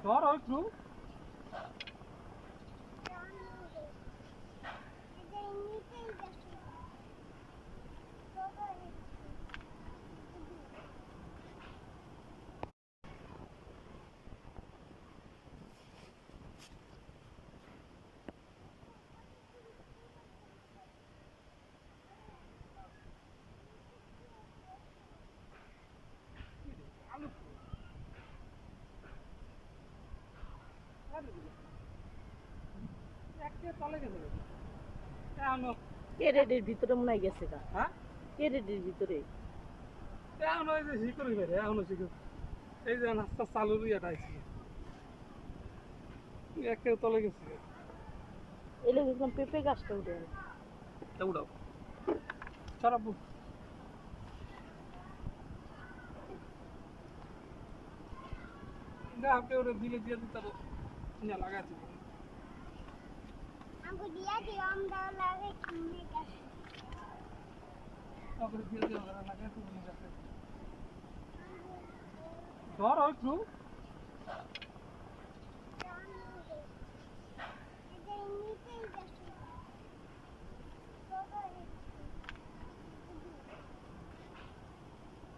ধরো একটু। কেরেডের ভিতরে মনে হয় গেছে গা। হ্যাঁ, কেরেডের ভিতরে এখন ওই যে শিকড়ি বেড়ে এখনো শিকড় এই যে নাস্তা চালুর ইয়েটা আইছিল একে তলে গেছে। এলে দেখলাম পেঁপে গাছটা উঠে গেল। উড়াও সরাবো আপনি ওরা দিলে দিয়ে দিতে নিয়ে লাগাচ্ছি তারপরে দিয়ে দিয়ে ওরা লাগাচ্ছি ধরো একটু।